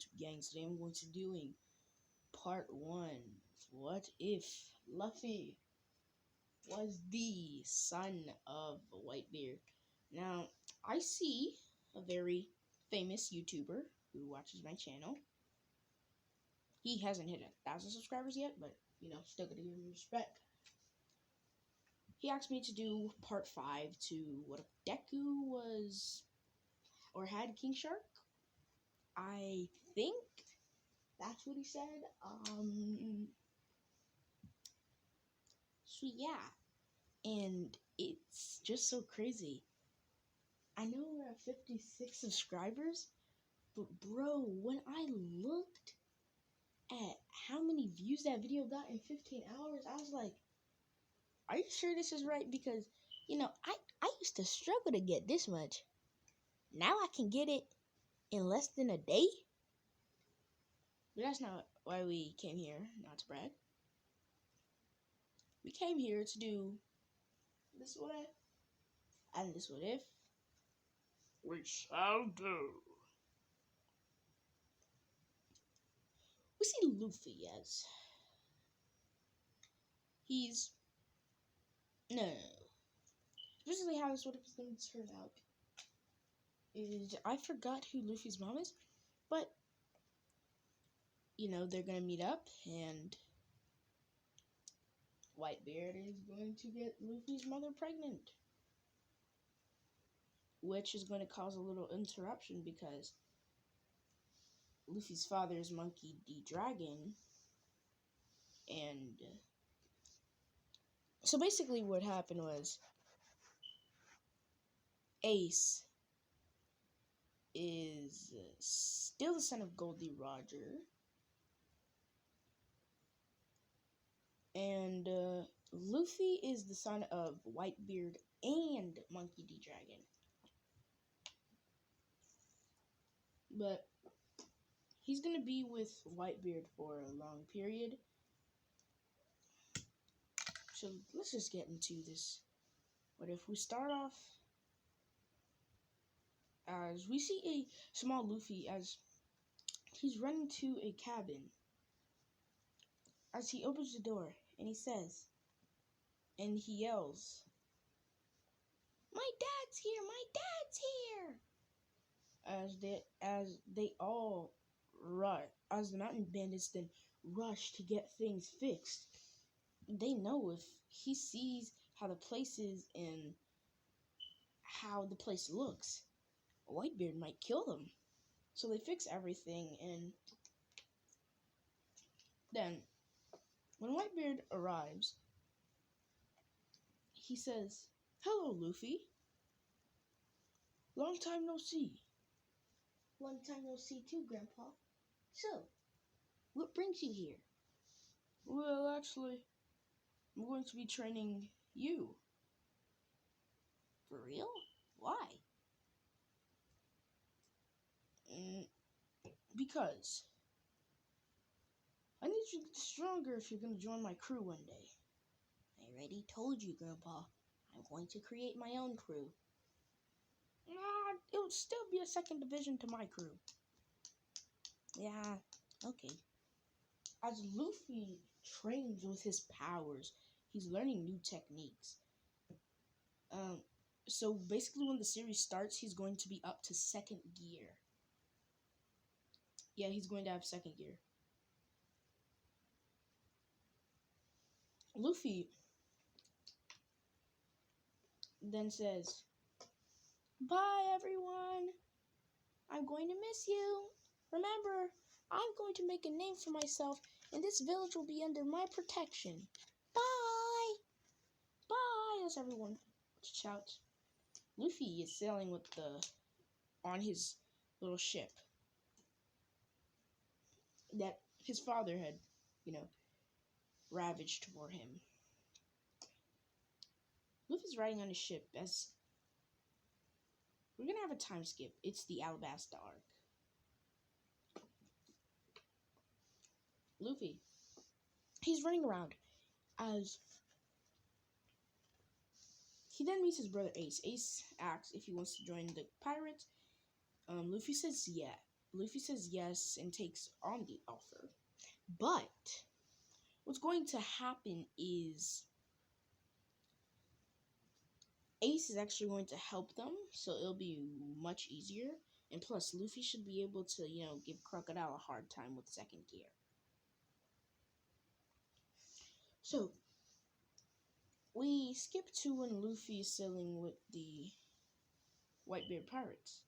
YouTube gang. Today I'm going to be doing part 1. What if Luffy was the son of Whitebeard? Now, I see a very famous YouTuber who watches my channel. He hasn't hit 1,000 subscribers yet, but, still gotta give him respect. He asked me to do part 5 to what if Deku was, or had King Shark? I think that's what he said. So yeah, and it's just so crazy. I know we're at 56 subscribers, but bro, when I looked at how many views that video got in 15 hours, I was like, are you sure this is right? Because, I used to struggle to get this much. Now I can get it in less than a day. But that's not why we came here, not to brag. We came here to do this what if, and this what if. We shall do. We see Luffy as he's no. Basically, how this what if is going to turn out is I forgot who Luffy's mom is, but they're gonna meet up and Whitebeard is going to get Luffy's mother pregnant, which is going to cause a little interruption because Luffy's father is Monkey D. Dragon, and so basically what happened was Ace is still the son of Goldie Roger, and Luffy is the son of Whitebeard and Monkey D. Dragon. But he's gonna be with Whitebeard for a long period. So let's just get into this. What if we start off as we see a small Luffy as he's running to a cabin. As he opens the door and he says, and he yells, "My dad's here! My dad's here!" As they all rush, as the mountain bandits then rush to get things fixed. They know if he sees how the place is and how the place looks, Whitebeard might kill them. So they fix everything, and then when Whitebeard arrives, he says, "Hello, Luffy. Long time no see." "Long time no see too, Grandpa. So, what brings you here?" "Well, actually, I'm going to be training you." "For real? Why?" Because I need you to get stronger if you're going to join my crew one day." "I already told you, Grandpa. I'm going to create my own crew." "Nah, it would still be a second division to my crew." "Yeah, okay." As Luffy trains with his powers, he's learning new techniques. So basically when the series starts, he's going to be up to second gear. Yeah, he's going to have second gear. Luffy then says, "Bye, everyone. I'm going to miss you. Remember, I'm going to make a name for myself, and this village will be under my protection. Bye! Bye!" as everyone shouts. Luffy is sailing on his little ship that his father had, ravaged for him. Luffy's riding on his ship as we're gonna have a time skip. It's the Alabasta arc. Luffy, he's running around as he then meets his brother Ace. Ace asks if he wants to join the pirates. Luffy says yeah. Luffy says yes and takes on the offer. But what's going to happen is Ace is actually going to help them, so it'll be much easier. And plus, Luffy should be able to, give Crocodile a hard time with second gear. So, we skip to when Luffy is sailing with the Whitebeard pirates.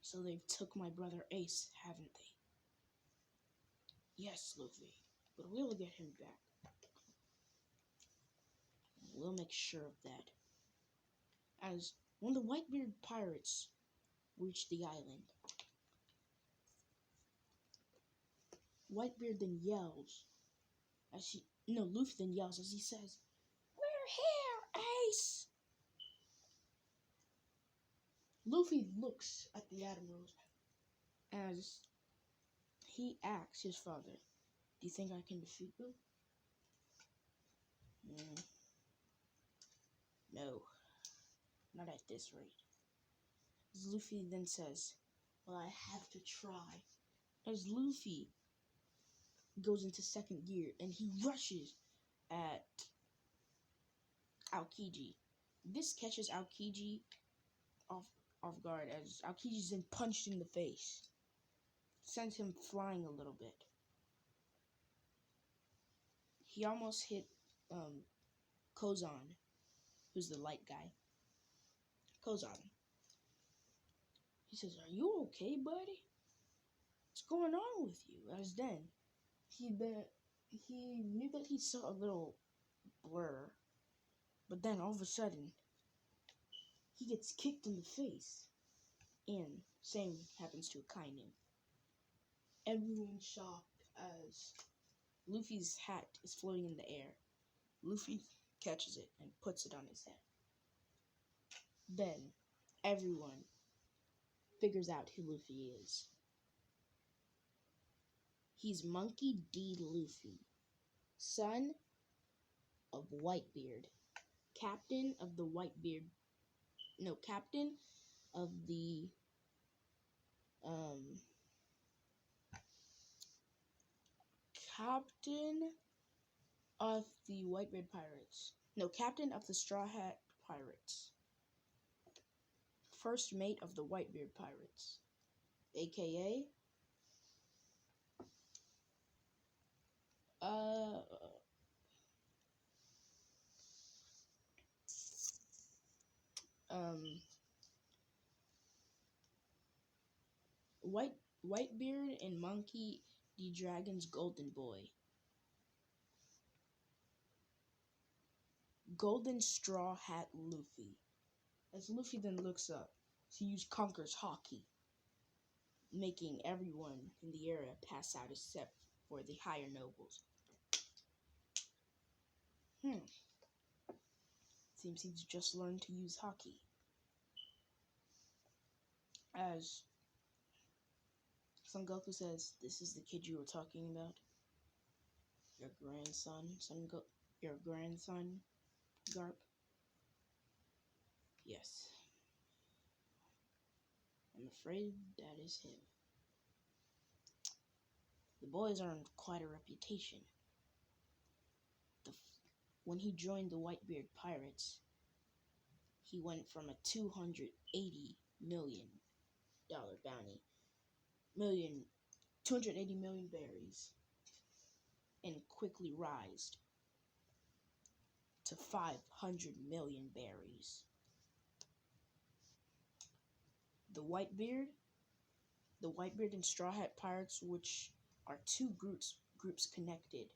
So they've took my brother Ace, haven't they? Yes, Luffy, but we'll get him back. We'll make sure of that. As when the Whitebeard pirates reach the island, Whitebeard then yells Luffy then yells as he says, "We're here, Ace!" Luffy looks at the admirals as he asks his father, "Do you think I can defeat them?" No, not at this rate. As Luffy then says, "Well, I have to try." As Luffy goes into second gear and he rushes at Aokiji. This catches Aokiji off guard as Aokiji's then punched in the face. Sends him flying a little bit. He almost hit Kozan, who's the light guy. Kozan. He says, "Are you okay, buddy? What's going on with you?" As then, he knew that he saw a little blur, but then all of a sudden, he gets kicked in the face. And same happens to Akainu. Everyone's shocked as Luffy's hat is floating in the air. Luffy catches it and puts it on his head. Then, everyone figures out who Luffy is. He's Monkey D. Luffy, son of Whitebeard, captain of the captain of the Whitebeard Pirates. No, captain of the Straw Hat Pirates. First mate of the Whitebeard Pirates, aka Whitebeard and Monkey D. Dragon's golden boy. Golden Straw Hat Luffy. As Luffy then looks up, he conquers Haki, making everyone in the area pass out except for the higher nobles. Seems he's just learned to use Haki. As Son Goku says, "This is the kid you were talking about? Your grandson, your grandson, Garp?" "Yes. I'm afraid that is him. The boy's earned quite a reputation. When he joined the Whitebeard Pirates, he went from a $280 million bounty, 280 million berries, and quickly rised to 500 million berries. The Whitebeard and Straw Hat Pirates, which are two groups connected,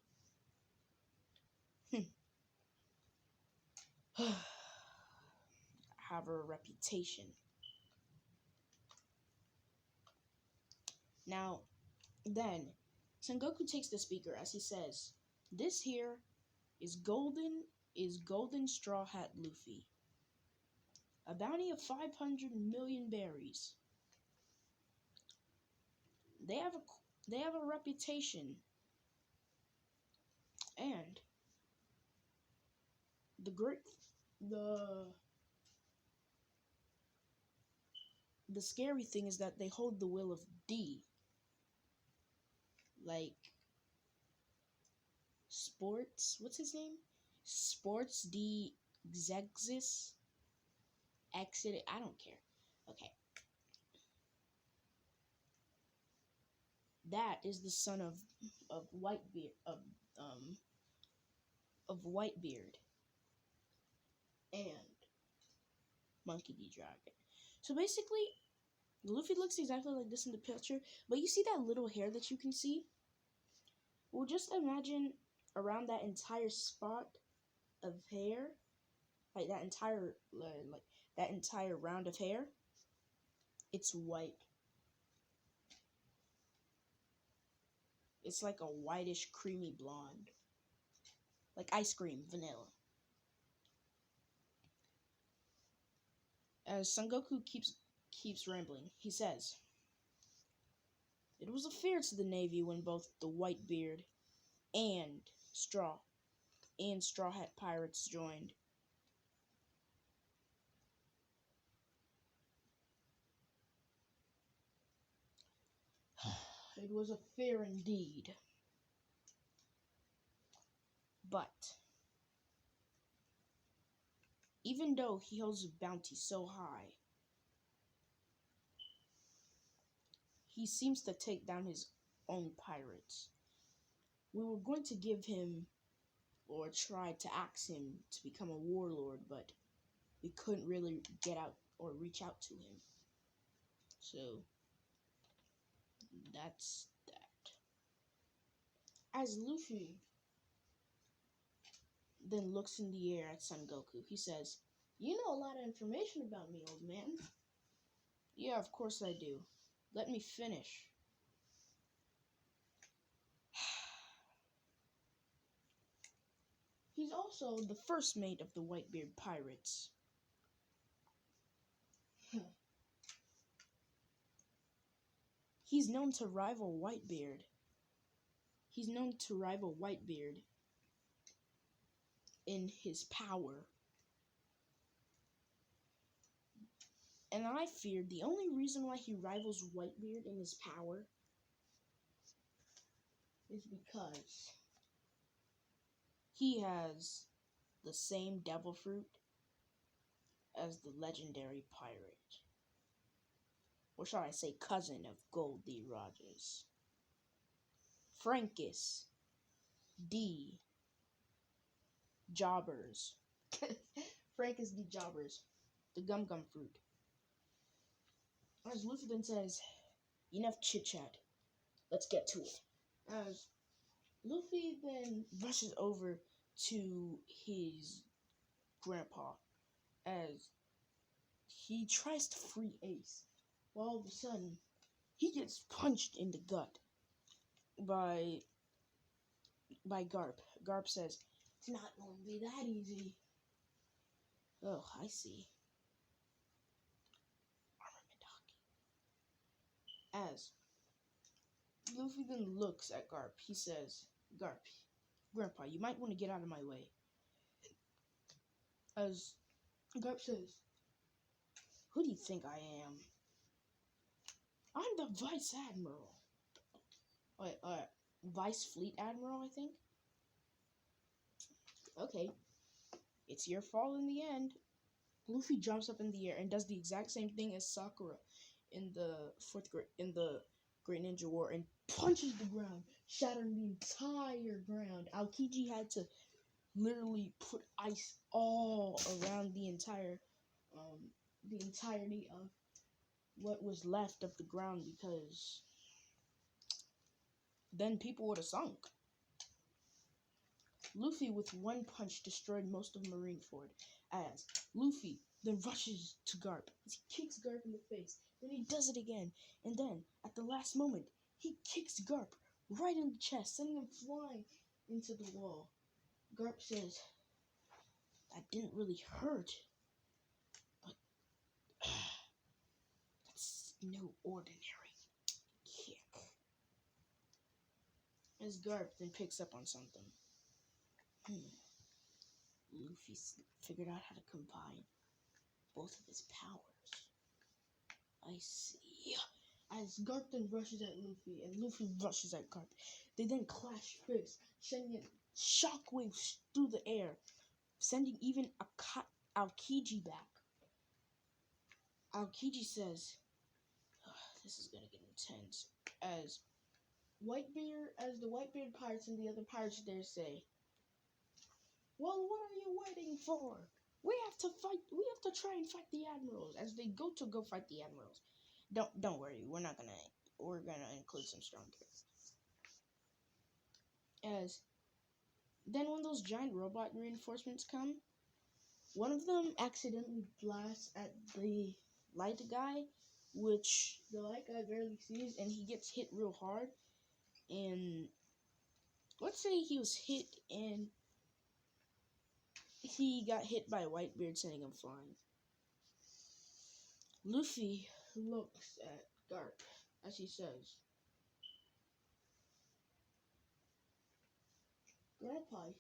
have a reputation. Now, then, Son Goku takes the speaker as he says, "This here is Golden Straw Hat Luffy. A bounty of 500 million berries. They have a reputation, and the scary thing is that they hold the will of D. Like, Sports, what's his name? Sports D Xexis? Exit, I don't care. Okay. That is the son of Whitebeard, of Whitebeard and Monkey D. Dragon. So basically, Luffy looks exactly like this in the picture, but you see that little hair that you can see? Well, just imagine around that entire spot of hair, like that entire round of hair, it's white. It's like a whitish, creamy blonde, like ice cream, vanilla. As Son Goku keeps rambling, he says, "It was a fear to the Navy when both the Whitebeard and Straw Hat pirates joined. It was a fear indeed. But even though he holds a bounty so high, he seems to take down his own pirates. We were going to give him, or try to ask him to become a warlord, but we couldn't really get out or reach out to him. So that's that." As Luffy then looks in the air at Son Goku, he says, "You know a lot of information about me, old man." "Yeah, of course I do. Let me finish." He's also the first mate of the Whitebeard pirates. He's known to rival Whitebeard. In his power. And I feared the only reason why he rivals Whitebeard in his power is because he has the same devil fruit as the legendary pirate. Or shall I say cousin of Gold D. Rogers. Frankus D. Jobbers. Frankus D. Jobbers. The Gum Gum fruit. As Luffy then says, "Enough chit-chat. Let's get to it." As Luffy then rushes over to his grandpa as he tries to free Ace. While all of a sudden, he gets punched in the gut by Garp. Garp says, "It's not going to be that easy." Oh, I see. As Luffy then looks at Garp, he says, Grandpa, you might want to get out of my way." As Garp says, "Who do you think I am?" "I'm the Vice Admiral." Vice Fleet Admiral, I think? "Okay, it's your fault in the end." Luffy jumps up in the air and does the exact same thing as Sakura in the Great Ninja War and punches the ground, shattering the entire ground. Aokiji had to literally put ice all around the entirety of what was left of the ground, because then people would have sunk. Luffy with one punch destroyed most of Marineford, as Luffy then rushes to Garp as he kicks Garp in the face. Then he does it again, and then at the last moment he kicks Garp right in the chest, sending him flying into the wall. Garp says, "That didn't really hurt, but that's no ordinary kick." As Garp then picks up on something. Luffy figured out how to combine both of his powers. I see. As Garp then rushes at Luffy, and Luffy rushes at Garp. They then clash fists, sending shockwaves through the air, sending even Aokiji back. Aokiji says, this is gonna get intense. As the Whitebeard pirates and the other pirates there say, well, what are you waiting for? We have to fight. We have to try and fight the admirals. As they go fight the admirals. Don't worry. We're gonna include some strong characters. As then when those giant robot reinforcements come, one of them accidentally blasts at the light guy, which the light guy barely sees, and he gets hit real hard. And let's say he was hit and he got hit by Whitebeard, sending him flying. Luffy looks at Garp as he says, Grandpa,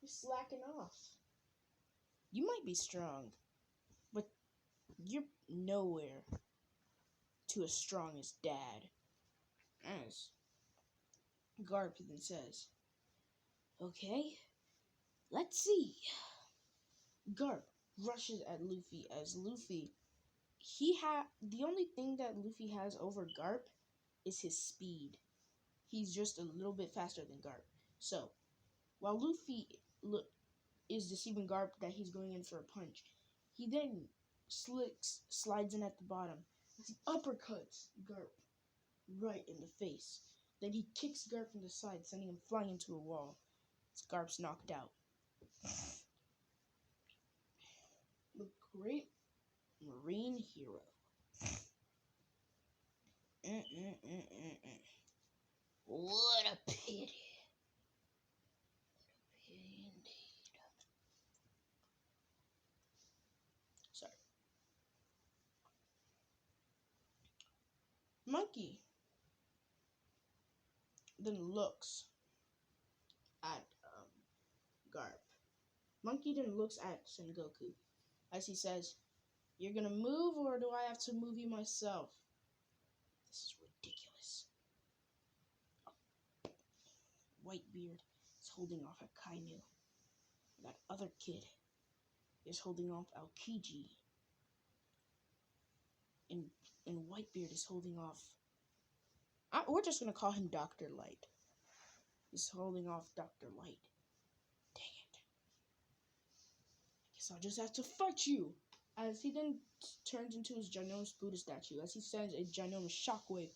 you're slacking off. You might be strong, but you're nowhere to as strong as Dad. As Garp then says, okay, let's see. Garp rushes at Luffy as Luffy, the only thing that Luffy has over Garp is his speed. He's just a little bit faster than Garp. So, while Luffy is deceiving Garp that he's going in for a punch, he then slides in at the bottom as he uppercuts Garp right in the face. Then he kicks Garp from the side, sending him flying into a wall. Garp's knocked out. The great marine hero. What a pity. Indeed. Sorry. Monkey then looks at Garp. Monkey then looks at Sengoku as he says, you're gonna move or do I have to move you myself? This is ridiculous. Whitebeard is holding off Akainu. That other kid is holding off Aokiji. And Whitebeard is holding off... we're just going to call him Dr. Light. He's holding off Dr. Light. Dang it. I guess I'll just have to fight you. As he then turns into his ginormous Buddha statue. As he sends a ginormous shockwave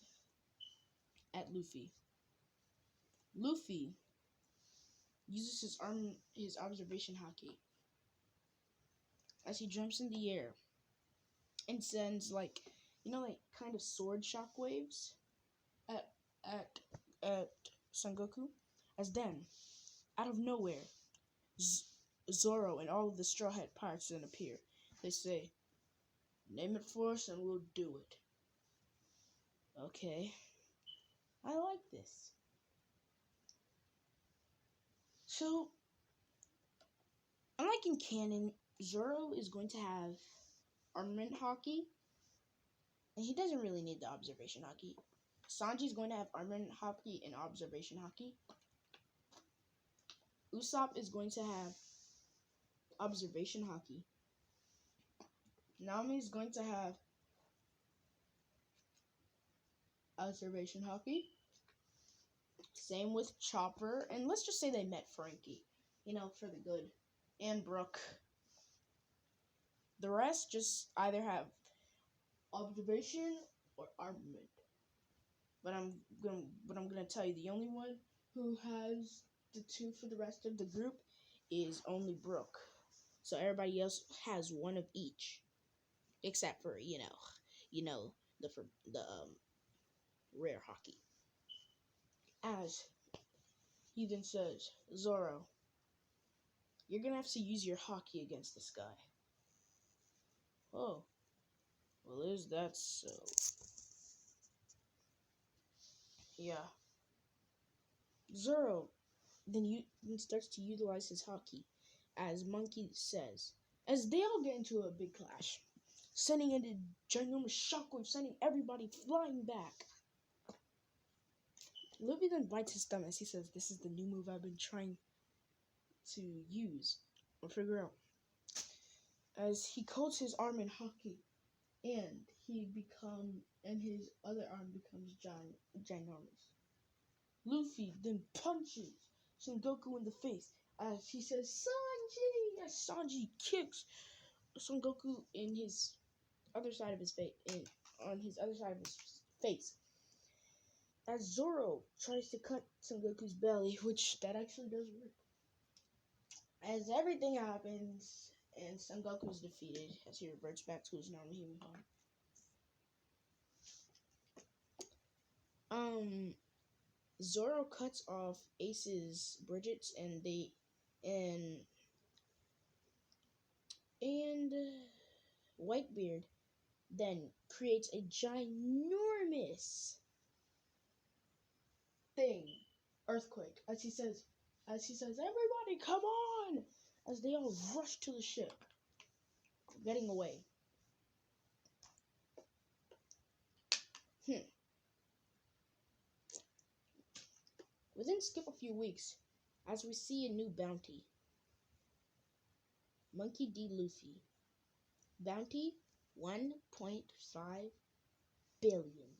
at Luffy. Luffy uses his observation haki as he jumps in the air and sends kind of sword shockwaves at Sengoku. As then, out of nowhere, Zoro and all of the Straw Hat Pirates then appear. They say, name it for us and we'll do it. Okay, I like this. So, unlike in canon, Zoro is going to have armament haki, and he doesn't really need the observation haki. Sanji's going to have armament haki and observation haki. Usopp is going to have observation haki. Nami is going to have observation haki. Same with Chopper, and let's just say they met Frankie, for the good, and Brooke. The rest just either have observation or armament. But I'm gonna tell you, the only one who has the two for the rest of the group is only Brooke. So everybody else has one of each, except for the rare haki. As he then says, Zoro, you're gonna have to use your haki against this guy. Oh, well, is that so? Yeah. Zoro then starts to utilize his haki, as Monkey says, as they all get into a big clash. sending in a ginormous shockwave, sending everybody flying back. Luffy then bites his thumb as he says, "This is the new move I've been trying to use or figure out." As he coats his arm in hockey, and his other arm becomes ginormous. Luffy then punches Son Goku in the face as he says, "Sanji!" As Sanji kicks Son Goku in his other side of his face, on his other side of his face. As Zoro tries to cut Son Goku's belly, which that actually does work. As everything happens, and Son Goku is defeated as he reverts back to his normal human form. Zoro cuts off Ace's Bridget's, and Whitebeard then creates a ginormous thing, earthquake, as he says, "Everybody come on!" As they all rush to the ship, getting away. We then skip a few weeks as we see a new bounty. Monkey D. Luffy. Bounty 1.5 billion.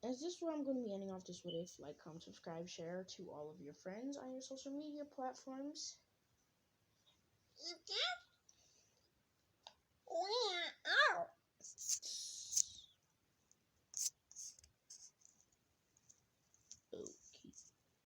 As this is where I'm going to be ending off this what if. Like, comment, subscribe, share to all of your friends on your social media platforms. We're out.